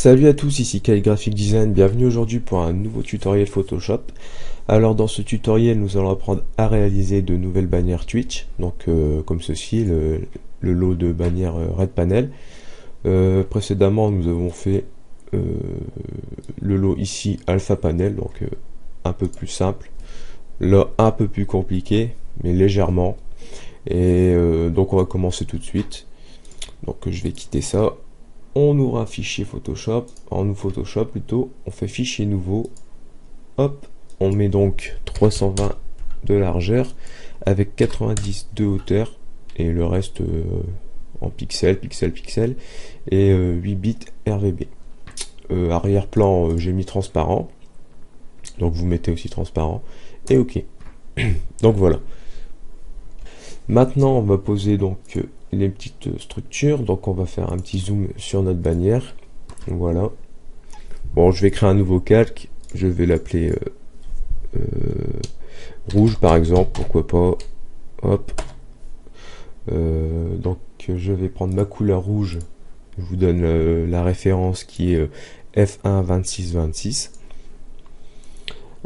Salut à tous, ici Kyle Graphic Design, bienvenue aujourd'hui pour un nouveau tutoriel Photoshop. Alors dans ce tutoriel nous allons apprendre à réaliser de nouvelles bannières Twitch, donc comme ceci, le lot de bannières Red Panel. Précédemment nous avons fait le lot ici Alpha Panel, donc un peu plus simple, là un peu plus compliqué, mais légèrement. Et donc on va commencer tout de suite, donc je vais quitter ça. On ouvre un fichier Photoshop, plutôt, on fait fichier nouveau, hop, on met donc 320 de largeur avec 90 de hauteur et le reste en pixels, et 8 bits RGB. Arrière-plan, j'ai mis transparent, donc vous mettez aussi transparent, et ok. Donc voilà. Maintenant on va poser donc les petites structures, donc on va faire un petit zoom sur notre bannière, voilà. Bon, je vais créer un nouveau calque, je vais l'appeler rouge par exemple, pourquoi pas, hop. Donc je vais prendre ma couleur rouge, je vous donne la référence qui est F1 2626.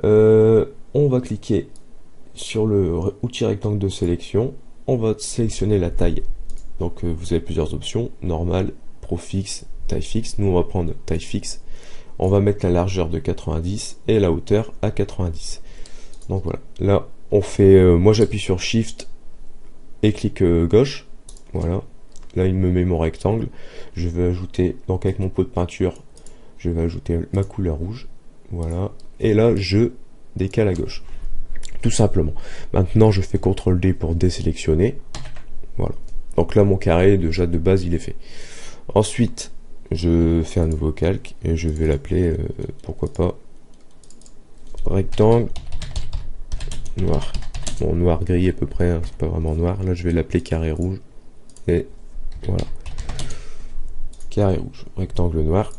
On va cliquer sur le outil rectangle de sélection, on va sélectionner la taille. Donc vous avez plusieurs options, normal, pro fixe, taille fixe. Nous on va prendre taille fixe. On va mettre la largeur de 90 et la hauteur à 90. Donc voilà. Là on fait, moi j'appuie sur Shift et clic gauche. Voilà. Là il me met mon rectangle. Je vais ajouter, donc avec mon pot de peinture, je vais ajouter ma couleur rouge. Voilà. Et là je décale à gauche. Tout simplement. Maintenant je fais CTRL D pour désélectionner. Voilà. Donc là mon carré déjà de base il est fait. Ensuite je fais un nouveau calque et je vais l'appeler pourquoi pas rectangle noir. Bon, noir gris à peu près, hein, c'est pas vraiment noir. Là je vais l'appeler carré rouge. Et voilà. Carré rouge, rectangle noir.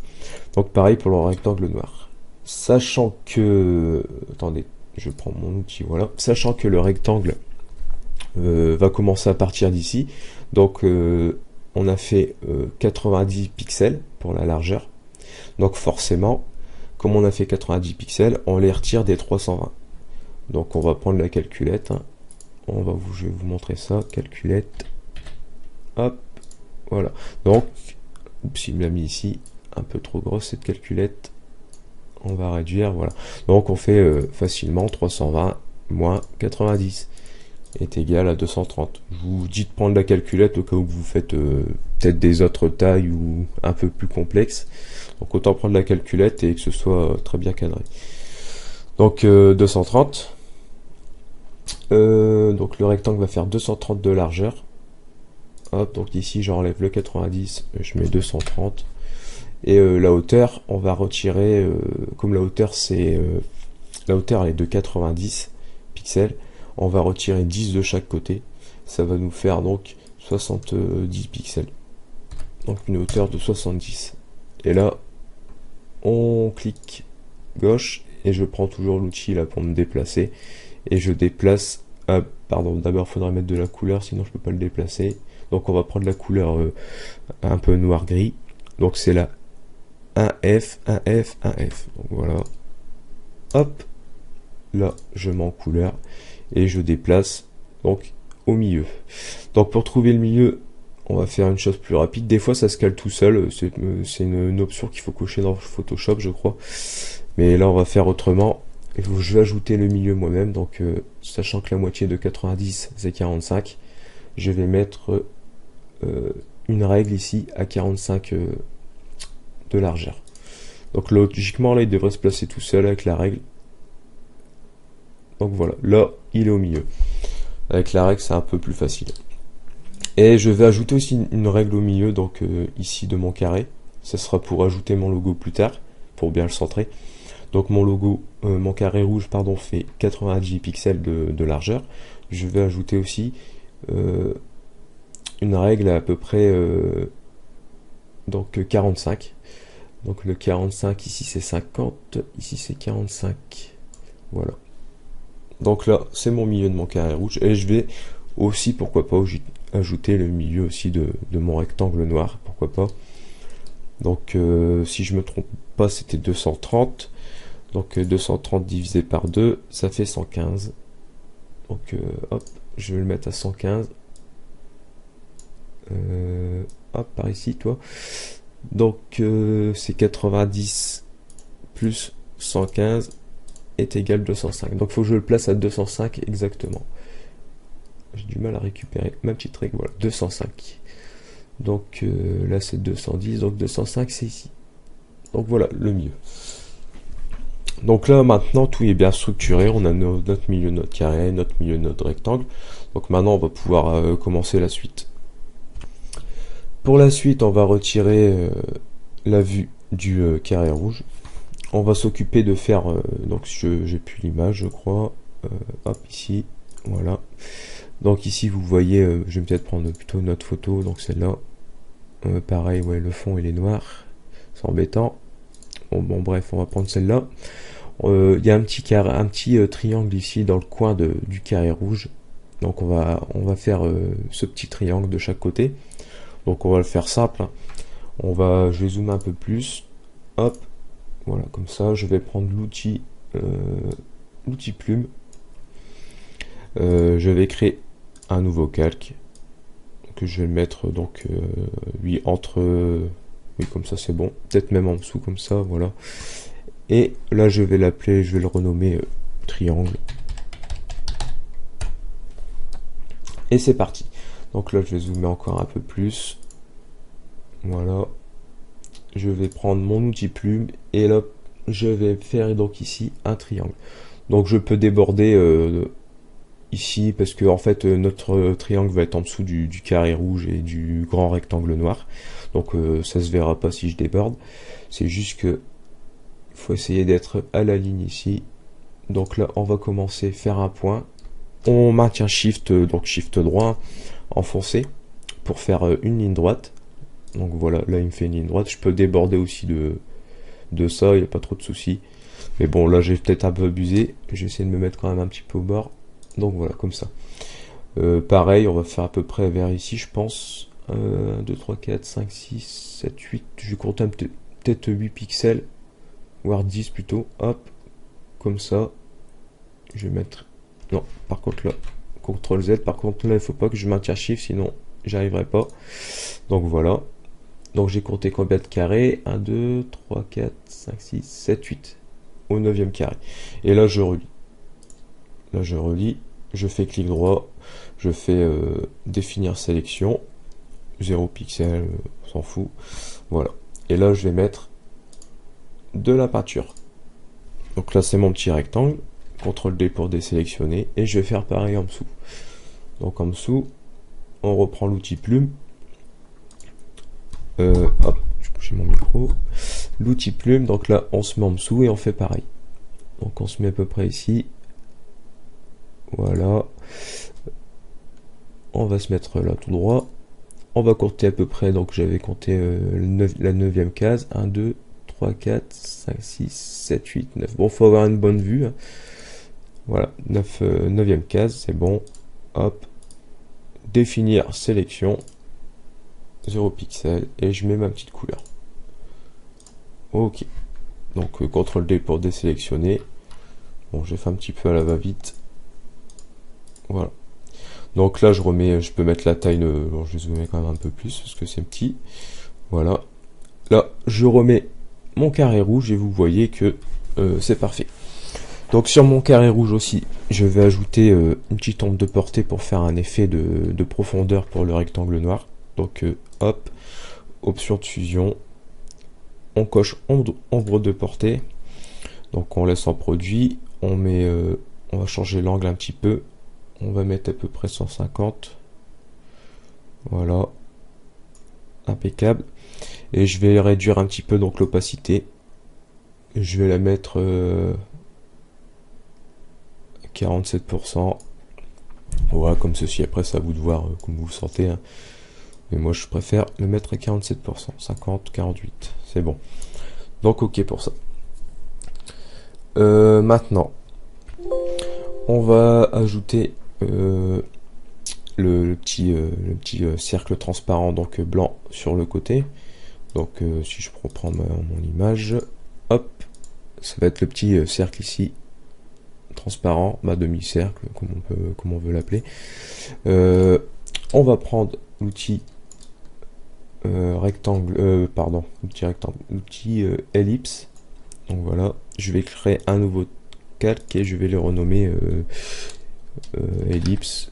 Donc pareil pour le rectangle noir. Sachant que... Attendez, je prends mon outil, voilà. Sachant que le rectangle va commencer à partir d'ici. Donc on a fait 90 pixels pour la largeur. Donc forcément, comme on a fait 90 pixels, on les retire des 320. Donc on va prendre la calculette. Hein. Je vais vous montrer ça. Calculette. Hop. Voilà. Donc, oups, il me l'a mis ici. Un peu trop grosse cette calculette. On va réduire. Voilà. Donc on fait facilement 320 moins 90. Est égal à 230. Je vous dis de prendre la calculette au cas où vous faites peut-être des autres tailles ou un peu plus complexes. Donc autant prendre la calculette et que ce soit très bien cadré. Donc 230. Donc le rectangle va faire 230 de largeur. Hop, donc ici j'enlève le 90, je mets 230. Et la hauteur, on va retirer, comme la hauteur c'est la hauteur elle est de 90 pixels. On va retirer 10 de chaque côté, ça va nous faire donc 70 pixels, donc une hauteur de 70. Et là on clique gauche et je prends toujours l'outil là pour me déplacer et je déplace. Pardon, d'abord il faudra mettre de la couleur sinon je peux pas le déplacer, donc on va prendre la couleur un peu noir gris, donc c'est là 1F, 1F, 1F, donc voilà, hop, là je mets en couleur et je déplace donc au milieu. Donc pour trouver le milieu, on va faire une chose plus rapide. Des fois ça se cale tout seul, c'est une option qu'il faut cocher dans Photoshop je crois, mais là on va faire autrement. Et je vais ajouter le milieu moi-même, donc sachant que la moitié de 90 c'est 45, je vais mettre une règle ici à 45 de largeur. Donc logiquement là il devrait se placer tout seul avec la règle. Donc voilà, là il est au milieu. Avec la règle c'est un peu plus facile. Et je vais ajouter aussi une règle au milieu, donc ici de mon carré. Ça sera pour ajouter mon logo plus tard, pour bien le centrer. Donc mon logo, mon carré rouge pardon, fait 90 pixels de largeur. Je vais ajouter aussi une règle à peu près donc 45. Donc le 45 ici c'est 50, ici c'est 45. Voilà. Donc là c'est mon milieu de mon carré rouge et je vais aussi pourquoi pas ajouter le milieu aussi de mon rectangle noir, pourquoi pas. Donc si je me trompe pas, c'était 230. Donc 230 divisé par 2, ça fait 115. Donc hop, je vais le mettre à 115. Hop, par ici, toi. Donc c'est 90 plus 115 est égal à 205. Donc il faut que je le place à 205 exactement. J'ai du mal à récupérer ma petite règle. Voilà, 205. Donc là c'est 210, donc 205 c'est ici. Donc voilà, le mieux. Donc là maintenant tout est bien structuré, on a notre milieu de notre carré, notre milieu de notre rectangle. Donc maintenant on va pouvoir commencer la suite. Pour la suite on va retirer la vue du carré rouge. On va s'occuper de faire, donc j'ai plus l'image je crois, hop ici, voilà. Donc ici vous voyez, je vais peut-être prendre plutôt notre photo, donc celle-là. Pareil, ouais, le fond il est noir, c'est embêtant. Bon bref, on va prendre celle-là. Il y a un petit carré, un petit triangle ici dans le coin du carré rouge. Donc on va faire ce petit triangle de chaque côté. Donc on va le faire simple. Je vais zoomer un peu plus. Hop, voilà, comme ça. Je vais prendre l'outil plume. Je vais créer un nouveau calque que je vais le mettre donc oui entre oui comme ça c'est bon, peut-être même en dessous comme ça, voilà. Et là je vais l'appeler, je vais le renommer triangle. Et c'est parti. Donc là je vais zoomer encore un peu plus. Voilà. Je vais prendre mon outil plume et là je vais faire donc ici un triangle. Donc je peux déborder ici parce que en fait notre triangle va être en dessous du carré rouge et du grand rectangle noir. Donc ça se verra pas si je déborde. C'est juste que faut essayer d'être à la ligne ici. Donc là on va commencer à faire un point. On maintient shift, donc shift droit enfoncé pour faire une ligne droite. Donc voilà, là il me fait une ligne droite. Je peux déborder aussi de ça, il n'y a pas trop de soucis. Mais bon là j'ai peut-être un peu abusé. J'ai essayé de me mettre quand même un petit peu au bord. Donc voilà, comme ça. Pareil, on va faire à peu près vers ici, je pense. 1, 2, 3, 4, 5, 6, 7, 8. Je vais compter peut-être 8 pixels, voire 10 plutôt. Hop, comme ça. Je vais mettre... Non, par contre là, CTRL Z. Par contre là, il faut pas que je maintienne Shift, sinon j'arriverai pas. Donc voilà. Donc j'ai compté combien de carrés? 1, 2, 3, 4, 5, 6, 7, 8. Au 9e carré. Et là, je relis. Là, je relis. Je fais clic droit, je fais définir sélection, 0 pixel, on s'en fout, voilà. Et là je vais mettre de la peinture. Donc là c'est mon petit rectangle, CTRL D pour désélectionner, et je vais faire pareil en dessous. Donc en dessous, on reprend l'outil plume, hop, je bouge mon micro, l'outil plume, donc là on se met en dessous et on fait pareil. Donc on se met à peu près ici, voilà. On va se mettre là tout droit. On va compter à peu près, donc j'avais compté la 9e case. 1, 2, 3, 4, 5, 6, 7, 8, 9. Bon, faut avoir une bonne vue. Hein. Voilà, 9e case, c'est bon. Hop. Définir sélection. 0 pixel. Et je mets ma petite couleur. Ok. Donc, CTRL D pour désélectionner. Bon, j'ai fait un petit peu à la va-vite. Voilà. Donc là, je peux mettre la taille, bon, je vais zoomer quand même un peu plus parce que c'est petit. Voilà. Là, je remets mon carré rouge et vous voyez que c'est parfait. Donc sur mon carré rouge aussi, je vais ajouter une petite ombre de portée pour faire un effet de profondeur pour le rectangle noir. Donc hop, option de fusion, on coche ombre de portée. Donc on laisse en produit, on va changer l'angle un petit peu. On va mettre à peu près 150. Voilà. Impeccable. Et je vais réduire un petit peu donc l'opacité. Je vais la mettre 47%. Voilà, comme ceci. Après, c'est à vous de voir comme vous le sentez. Hein. Mais moi, je préfère le mettre à 47%. 50, 48. C'est bon. Donc, ok pour ça. Maintenant, on va ajouter le petit cercle transparent donc blanc sur le côté. Donc si je reprends mon image, hop, ça va être le petit cercle ici, transparent, ma demi-cercle, comme on veut l'appeler. On va prendre l'outil l'outil ellipse. Donc voilà, je vais créer un nouveau calque et je vais le renommer ellipse.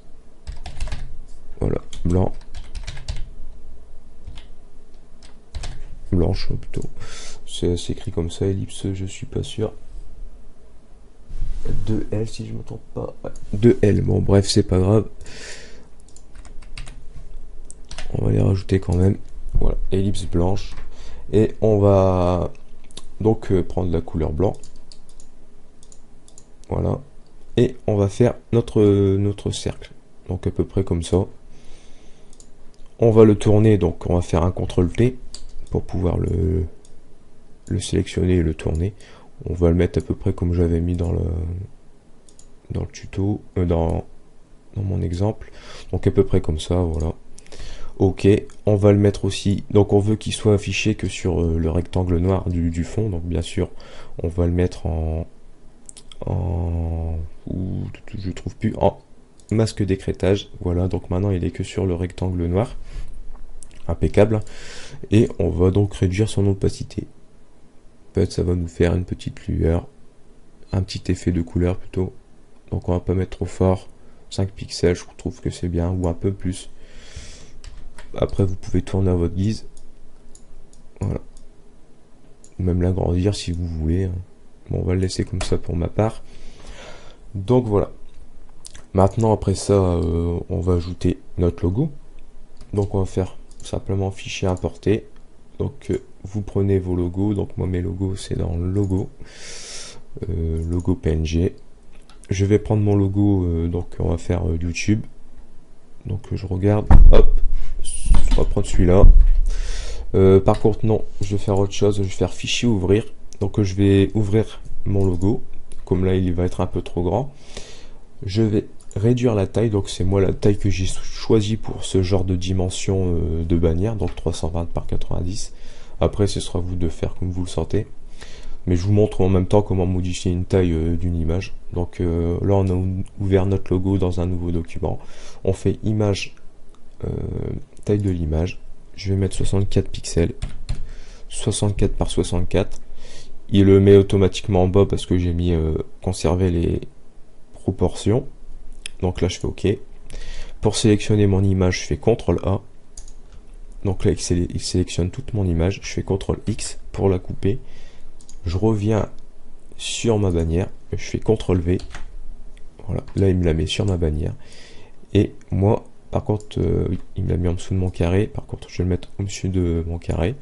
Voilà, blanc. Blanche plutôt. C'est écrit comme ça, ellipse, je suis pas sûr. 2L si je me trompe pas. Ouais. 2L, bon bref, c'est pas grave. On va les rajouter quand même. Voilà, ellipse blanche. Et on va donc prendre la couleur blanc. Voilà. Et on va faire notre cercle. Donc à peu près comme ça. On va le tourner, donc on va faire un CTRL T pour pouvoir le sélectionner et le tourner. On va le mettre à peu près comme j'avais mis dans le tuto, dans mon exemple. Donc à peu près comme ça, voilà. Ok, on va le mettre aussi, donc on veut qu'il soit affiché que sur le rectangle noir du fond, donc bien sûr on va le mettre je trouve plus, en masque d'écrêtage. Voilà, donc maintenant il est que sur le rectangle noir, impeccable. Et on va donc réduire son opacité. Peut-être ça va nous faire une petite lueur, un petit effet de couleur plutôt. Donc on va pas mettre trop fort, 5 pixels, je trouve que c'est bien, ou un peu plus. Après vous pouvez tourner à votre guise. Voilà. Même l'agrandir si vous voulez. Bon, on va le laisser comme ça pour ma part. Donc voilà. Maintenant après ça, on va ajouter notre logo. Donc on va faire simplement fichier importer. Donc vous prenez vos logos. Donc moi mes logos c'est dans le logo. Logo PNG. Je vais prendre mon logo, donc on va faire YouTube. Donc je regarde, hop, on va prendre celui-là. Par contre non, je vais faire autre chose, je vais faire fichier ouvrir. Donc je vais ouvrir mon logo, comme là il va être un peu trop grand. Je vais réduire la taille, donc c'est moi la taille que j'ai choisi pour ce genre de dimension de bannière, donc 320 par 90. Après ce sera à vous de faire comme vous le sentez. Mais je vous montre en même temps comment modifier une taille d'une image. Donc là on a ouvert notre logo dans un nouveau document. On fait image, taille de l'image. Je vais mettre 64 pixels. 64 par 64. Il le met automatiquement en bas parce que j'ai mis conserver les proportions. Donc là je fais OK. Pour sélectionner mon image, je fais CTRL A. Donc là il sélectionne toute mon image. Je fais CTRL X pour la couper. Je reviens sur ma bannière, je fais CTRL V. Voilà, là il me la met sur ma bannière. Et moi, par contre, il me l'a mis en dessous de mon carré. Par contre, je vais le mettre au-dessus de mon carré.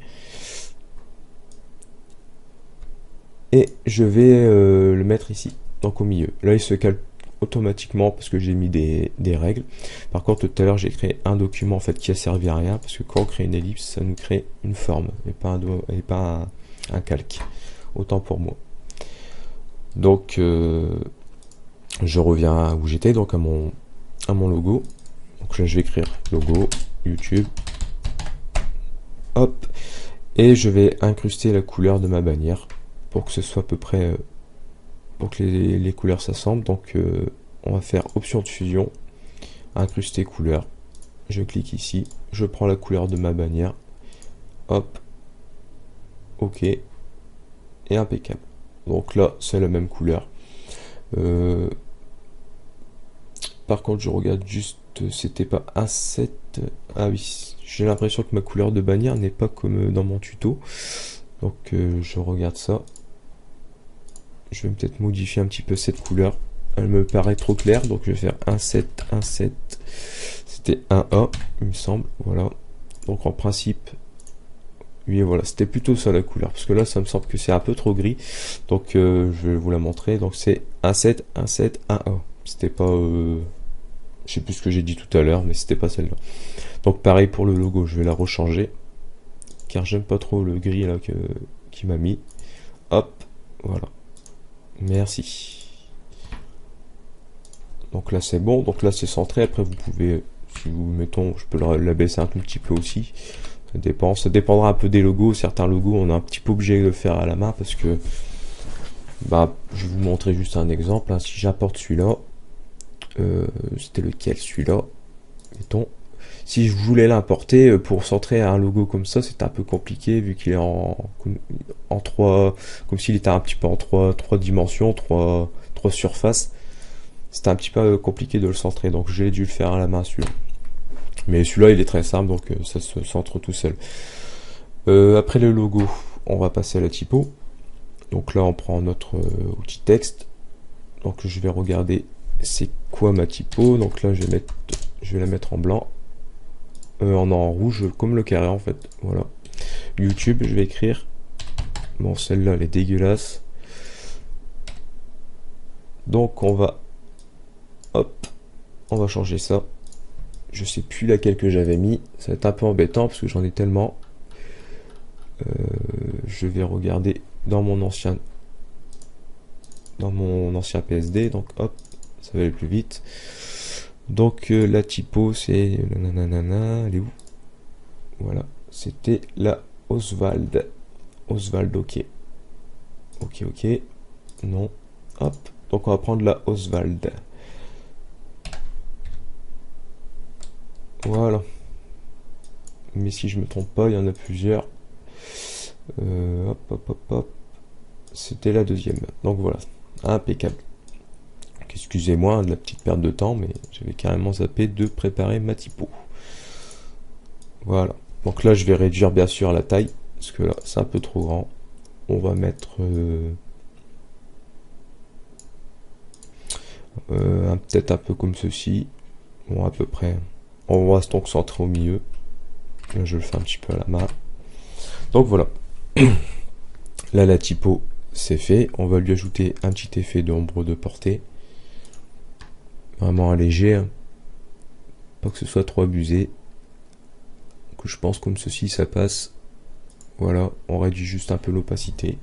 Et je vais le mettre ici, donc au milieu. Là, il se calque automatiquement parce que j'ai mis des règles. Par contre, tout à l'heure, j'ai créé un document en fait qui a servi à rien parce que quand on crée une ellipse, ça nous crée une forme et pas un calque. Autant pour moi. Donc je reviens où j'étais, donc à mon logo. Donc là, je vais écrire logo YouTube. Hop. Et je vais incruster la couleur de ma bannière pour que ce soit à peu près pour que les couleurs s'assemblent. Donc on va faire option de fusion, incruster couleur. Je clique ici, je prends la couleur de ma bannière. Hop. OK. Et impeccable. Donc là, c'est la même couleur. Par contre, je regarde juste, c'était pas un 7. Ah oui, j'ai l'impression que ma couleur de bannière n'est pas comme dans mon tuto. Donc je regarde ça. Je vais peut-être modifier un petit peu cette couleur. Elle me paraît trop claire, donc je vais faire 1,7, 1,7. C'était 1A, il me semble. Voilà. Donc en principe, oui, voilà, c'était plutôt ça la couleur, parce que là ça me semble que c'est un peu trop gris, donc je vais vous la montrer. Donc c'est 1,7, 1,7, 1A. C'était pas je sais plus ce que j'ai dit tout à l'heure, mais c'était pas celle-là. Donc pareil pour le logo, je vais la rechanger car j'aime pas trop le gris là qui m'a mis. Hop, voilà, merci. Donc là c'est bon, donc là c'est centré. Après vous pouvez, si vous mettons, je peux la baisser un tout petit peu aussi, Ça dépend, ça dépendra un peu des logos. Certains logos, on est un petit peu obligé de le faire à la main parce que, bah, je vais vous montrer juste un exemple. Hein. Si j'apporte celui-là, c'était lequel celui-là, mettons. Si je voulais l'importer pour centrer un logo comme ça, c'était un peu compliqué vu qu'il est en trois, comme s'il était un petit peu en trois dimensions, trois surfaces. C'était un petit peu compliqué de le centrer, donc j'ai dû le faire à la main celui-là. Mais celui-là, il est très simple, donc ça se centre tout seul. Après le logo, on va passer à la typo. Donc là, on prend notre outil texte. Donc je vais regarder c'est quoi ma typo. Donc là, je vais la mettre en blanc. En rouge, comme le carré en fait. Voilà. YouTube, je vais écrire. Bon, celle-là, elle est dégueulasse. Donc on va... Hop. On va changer ça. Je sais plus laquelle que j'avais mis. Ça va être un peu embêtant parce que j'en ai tellement. Je vais regarder dans mon ancien PSD. Donc hop, ça va aller plus vite. Donc la typo c'est nanana, elle est où? Voilà, c'était la Oswald. Oswald, ok. Ok. Non. Hop. Donc on va prendre la Oswald. Voilà. Mais si je me trompe pas, il y en a plusieurs. Hop. C'était la deuxième. Donc voilà. Impeccable. Excusez-moi de la petite perte de temps, mais j'avais carrément zappé de préparer ma typo. Voilà. Donc là, je vais réduire bien sûr la taille, parce que là, c'est un peu trop grand. On va mettre peut-être un peu comme ceci. Bon, à peu près. On va donc centrer au milieu. Là, je le fais un petit peu à la main. Donc voilà. Là, la typo, c'est fait. On va lui ajouter un petit effet d'ombre de portée. Vraiment allégé. Hein. Pas que ce soit trop abusé. Que je pense comme ceci, ça passe. Voilà, on réduit juste un peu l'opacité.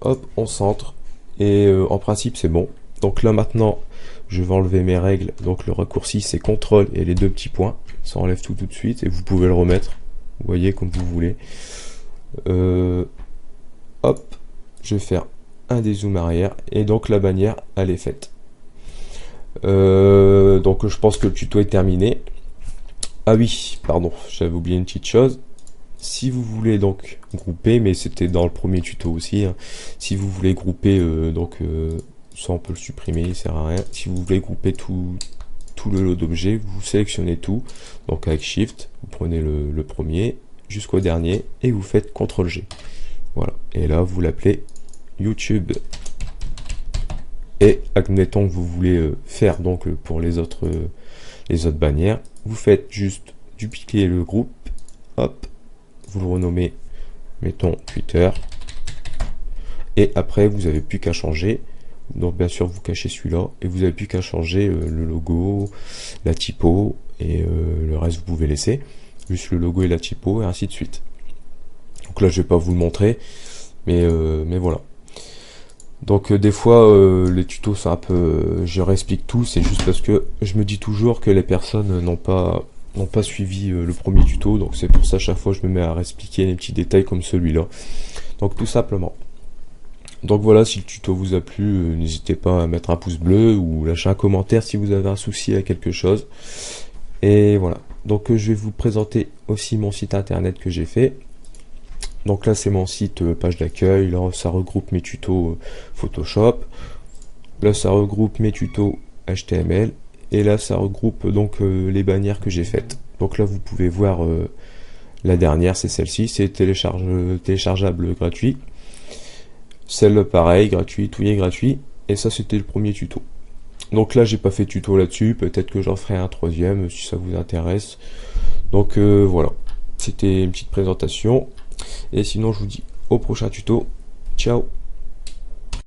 Hop, on centre. Et en principe, c'est bon. Donc là, maintenant, je vais enlever mes règles. Donc le raccourci, c'est CTRL et les deux petits points. Ça enlève tout de suite. Et vous pouvez le remettre. Vous voyez, comme vous voulez. Hop, je vais faire un dézoom arrière. Et donc la bannière, elle est faite. Donc je pense que le tuto est terminé. Ah oui, pardon, j'avais oublié une petite chose. Si vous voulez donc grouper, mais c'était dans le premier tuto aussi, hein, si vous voulez grouper, ça on peut le supprimer, il sert à rien. Si vous voulez grouper tout le lot d'objets, vous sélectionnez tout. Donc avec Shift, vous prenez le premier jusqu'au dernier et vous faites CTRL-G. Voilà, et là vous l'appelez YouTube. Et admettons que vous voulez faire donc pour les autres bannières, vous faites juste dupliquer le groupe, hop, vous le renommez, mettons Twitter, et après vous n'avez plus qu'à changer. Donc bien sûr vous cachez celui-là et vous n'avez plus qu'à changer le logo, la typo et le reste vous pouvez laisser, juste le logo et la typo et ainsi de suite. Donc là je vais pas vous le montrer, mais voilà. Donc des fois les tutos c'est un peu, je réexplique tout, c'est juste parce que je me dis toujours que les personnes n'ont pas suivi le premier tuto, donc c'est pour ça à chaque fois je me mets à réexpliquer les petits détails comme celui-là. Donc tout simplement. Donc voilà, si le tuto vous a plu, n'hésitez pas à mettre un pouce bleu ou lâcher un commentaire si vous avez un souci à quelque chose. Et voilà. Donc je vais vous présenter aussi mon site internet que j'ai fait. Donc là c'est mon site page d'accueil, là ça regroupe mes tutos Photoshop, là ça regroupe mes tutos HTML, et là ça regroupe donc les bannières que j'ai faites. Donc là vous pouvez voir la dernière, c'est celle-ci, c'est téléchargeable gratuit. Celle pareil, gratuit, tout y est gratuit, et ça c'était le premier tuto. Donc là j'ai pas fait tuto là-dessus, peut-être que j'en ferai un troisième si ça vous intéresse. Donc voilà, c'était une petite présentation. Et sinon je vous dis au prochain tuto. Ciao.